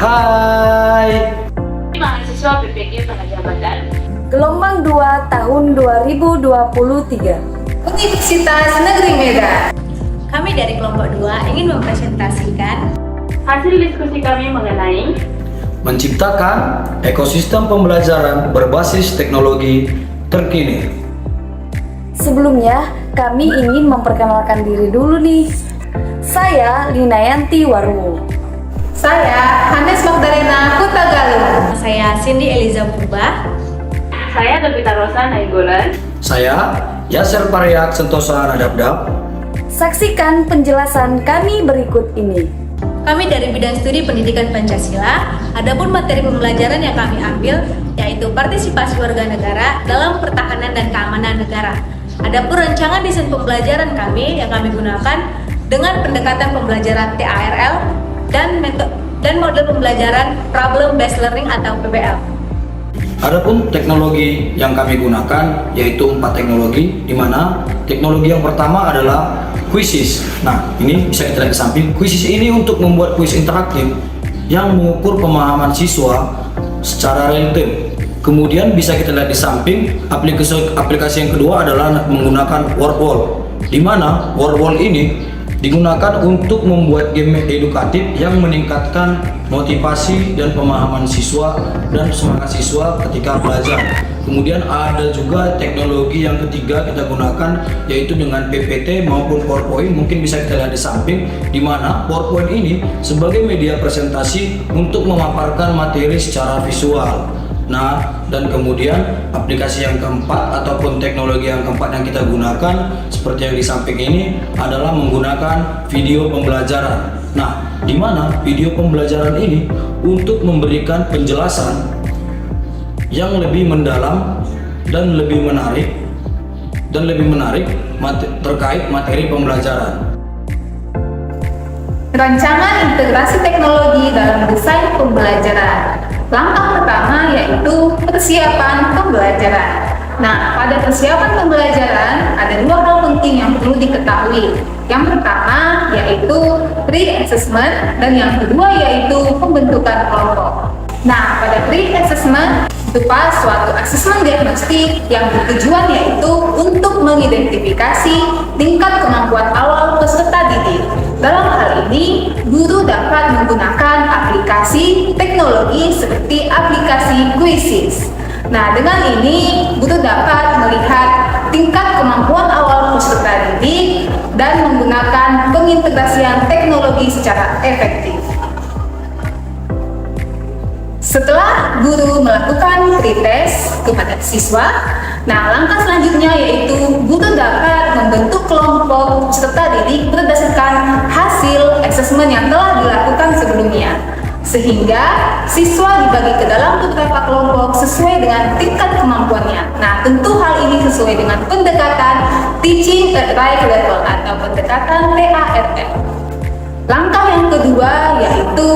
Hai. Mahasiswa PPG Pengajaran Gelombang 2 tahun 2023 Universitas Negeri Medan. Kami dari kelompok 2 ingin mempresentasikan hasil diskusi kami mengenai Menciptakan ekosistem pembelajaran berbasis teknologi terkini. Sebelumnya, kami ingin memperkenalkan diri dulu nih. Saya Linayanti Waruwo. Saya Hanes Magdalena Hutagalung. saya Cindy Eliza Purba. saya Devita Rosa Nainggolan. Saya Yasser Pariak Sentosa Nadabdab. Saksikan penjelasan kami berikut ini. Kami dari bidang studi pendidikan Pancasila. Adapun materi pembelajaran yang kami ambil yaitu partisipasi warga negara dalam pertahanan dan keamanan negara. Adapun rancangan desain pembelajaran kami yang kami gunakan dengan pendekatan pembelajaran TARL dan model pembelajaran problem based learning atau PBL. Adapun teknologi yang kami gunakan yaitu 4 teknologi, di mana teknologi yang pertama adalah Quizzes. Nah, ini bisa kita lihat di samping. Quizzes ini untuk membuat kuis interaktif yang mengukur pemahaman siswa secara real time. Kemudian bisa kita lihat di samping, aplikasi yang kedua adalah menggunakan word wall, di mana word wall ini digunakan untuk membuat game edukatif yang meningkatkan motivasi dan pemahaman siswa dan semangat siswa ketika belajar. Kemudian ada juga teknologi yang ketiga kita gunakan yaitu dengan PPT maupun PowerPoint. Mungkin bisa kita lihat di samping, di mana PowerPoint ini sebagai media presentasi untuk memaparkan materi secara visual. Nah, dan kemudian aplikasi yang keempat ataupun teknologi yang keempat yang kita gunakan seperti yang di samping ini adalah menggunakan video pembelajaran. Nah, di mana video pembelajaran ini untuk memberikan penjelasan yang lebih mendalam dan lebih menarik terkait materi pembelajaran. Rancangan integrasi teknologi dalam desain pembelajaran. Langkah pertama yaitu persiapan pembelajaran. Nah, pada persiapan pembelajaran ada 2 hal penting yang perlu diketahui. Yang pertama yaitu pre-assessment dan yang kedua yaitu pembentukan kelompok. Nah, pada pre-assessment berupa suatu asesmen diagnostik yang bertujuan yaitu untuk mengidentifikasi tingkat kemampuan awal peserta didik. Dalam hal ini, guru dapat menggunakan aplikasi teknologi seperti aplikasi Quizzes. Nah, dengan ini, guru dapat melihat tingkat kemampuan awal peserta didik dan menggunakan pengintegrasian teknologi secara efektif. Setelah guru melakukan pretest kepada siswa, nah langkah selanjutnya yaitu guru dapat membentuk kelompok peserta didik berdasarkan hasil asesmen yang telah dilakukan sebelumnya. Sehingga siswa dibagi ke dalam beberapa kelompok sesuai dengan tingkat kemampuannya. Nah, tentu hal ini sesuai dengan pendekatan Teaching at Right Level atau pendekatan TARL. Langkah yang kedua yaitu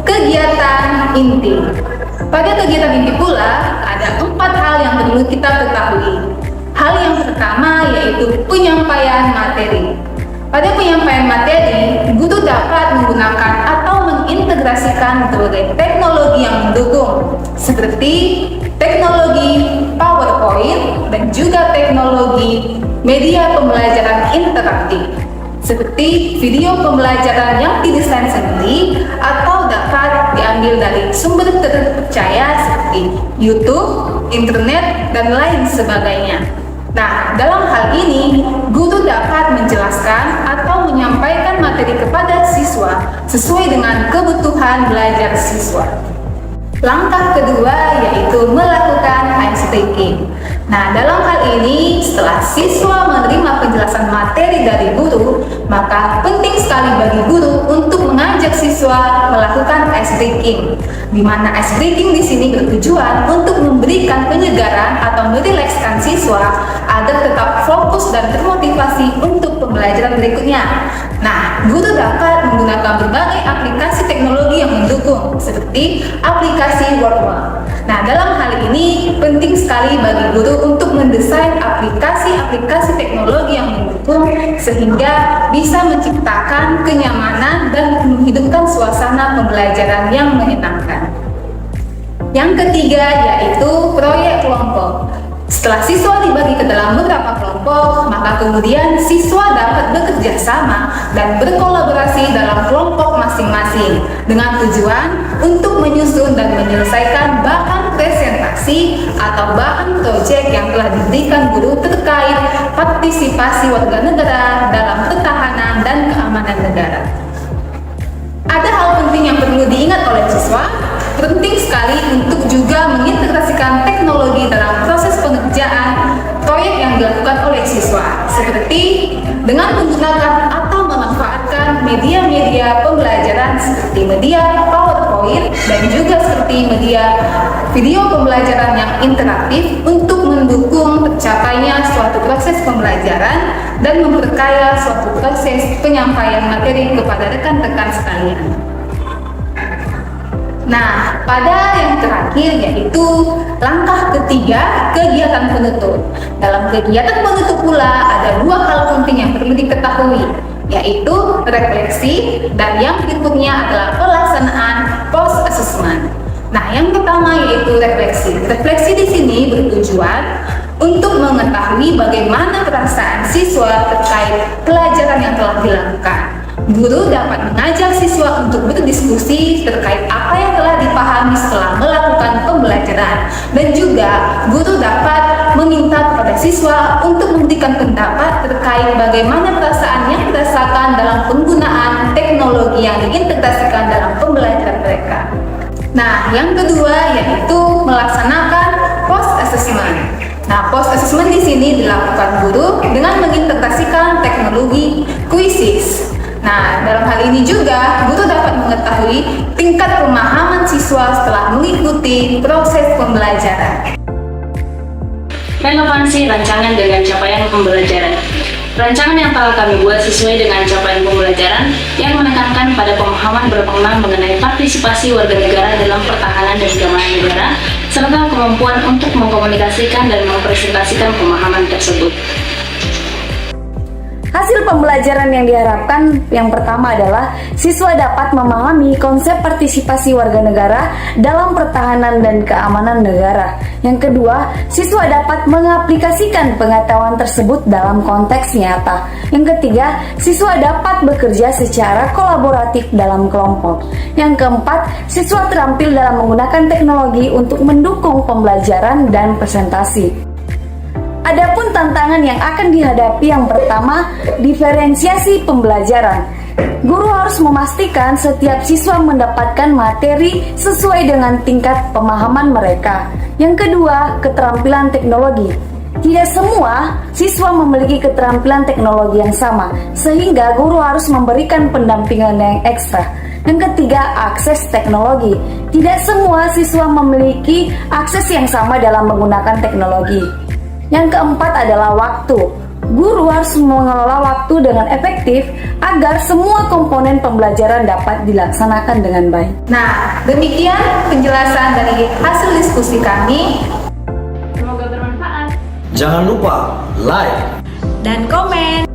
kegiatan inti. Pada kegiatan inti pula ada 4 hal yang perlu kita ketahui. Hal yang pertama yaitu penyampaian materi. Pada penyampaian materi, guru dapat menggunakan atau mengintegrasikan berbagai teknologi yang mendukung, seperti teknologi PowerPoint dan juga teknologi media pembelajaran interaktif, seperti video pembelajaran yang didesain sendiri atau dapat diambil dari sumber terpercaya seperti YouTube, internet, dan lain sebagainya. Nah, dalam hal ini, guru dapat menjelaskan atau menyampaikan materi kepada siswa sesuai dengan kebutuhan belajar siswa. Langkah kedua yaitu melakukan ice breaking. Nah, dalam hal ini, setelah siswa menerima penjelasan materi dari guru, maka penting sekali bagi guru untuk mengajak siswa melakukan ice breaking. Di mana ice breaking di sini bertujuan untuk memberikan penyegaran atau merilekskan siswa agar tetap fokus dan termotivasi untuk pembelajaran berikutnya. Nah, guru dapat menggunakan berbagai aplikasi teknologi yang mendukung, seperti aplikasi Word. Nah, dalam hal ini penting sekali bagi guru untuk mendesain aplikasi-aplikasi teknologi yang mendukung sehingga bisa menciptakan kenyamanan dan menghidupkan suasana pembelajaran yang menyenangkan. Yang ketiga yaitu proyek kelompok. Setelah siswa dibagi ke dalam beberapa kelompok, maka kemudian siswa dapat bekerja sama dan berkolaborasi dalam kelompok masing-masing dengan tujuan untuk menyusun dan menyelesaikan bahan presentasi atau bahan proyek yang telah diberikan guru terkait partisipasi warga negara dalam pertahanan dan keamanan negara. Ada hal penting yang perlu diingat oleh siswa. Penting sekali untuk juga mengintegrasikan teknologi dalam proses pengerjaan proyek yang dilakukan oleh siswa, seperti dengan menggunakan atau memanfaatkan media-media pembelajaran seperti media PowerPoint dan juga seperti media video pembelajaran yang interaktif untuk mendukung tercapainya suatu proses pembelajaran dan memperkaya suatu proses penyampaian materi kepada rekan-rekan sekalian. Nah, pada yang terakhir yaitu langkah ketiga, kegiatan penutup. Dalam kegiatan penutup pula ada dua hal penting yang perlu diketahui, yaitu refleksi dan yang berikutnya adalah pelaksanaan post assessment. Nah, yang pertama yaitu refleksi. Refleksi di sini bertujuan untuk mengetahui bagaimana perasaan siswa terkait pelajaran yang telah dilakukan. Guru dapat mengajak siswa untuk berdiskusi terkait apa yang telah dipahami setelah melakukan pembelajaran, dan juga guru dapat meminta kepada siswa untuk memberikan pendapat terkait bagaimana perasaan yang dirasakan dalam penggunaan teknologi yang diintegrasikan dalam pembelajaran mereka. Nah, yang kedua yaitu melaksanakan post assessment. Nah, post assessment di sini dilakukan guru dengan mengintegrasikan teknologi quizzes. Nah, dalam hal ini juga guru dapat mengetahui tingkat pemahaman siswa setelah mengikuti proses pembelajaran. Relevansi rancangan dengan capaian pembelajaran. Rancangan yang telah kami buat sesuai dengan capaian pembelajaran yang menekankan pada pemahaman berpengalaman mengenai partisipasi warga negara dalam pertahanan dan keamanan negara, serta kemampuan untuk mengkomunikasikan dan mempresentasikan pemahaman tersebut. Hasil pembelajaran yang diharapkan yang pertama adalah siswa dapat memahami konsep partisipasi warga negara dalam pertahanan dan keamanan negara. Yang kedua, siswa dapat mengaplikasikan pengetahuan tersebut dalam konteks nyata. Yang ketiga, siswa dapat bekerja secara kolaboratif dalam kelompok. Yang keempat, siswa terampil dalam menggunakan teknologi untuk mendukung pembelajaran dan presentasi. Adapun tantangan yang akan dihadapi yang pertama, diferensiasi pembelajaran. Guru harus memastikan setiap siswa mendapatkan materi sesuai dengan tingkat pemahaman mereka. Yang kedua, keterampilan teknologi. Tidak semua siswa memiliki keterampilan teknologi yang sama, sehingga guru harus memberikan pendampingan yang ekstra. Yang ketiga, akses teknologi. Tidak semua siswa memiliki akses yang sama dalam menggunakan teknologi. Yang keempat adalah waktu. Guru harus mengelola waktu dengan efektif agar semua komponen pembelajaran dapat dilaksanakan dengan baik. Nah, demikian penjelasan dari hasil diskusi kami. Semoga bermanfaat. Jangan lupa like Dan komen.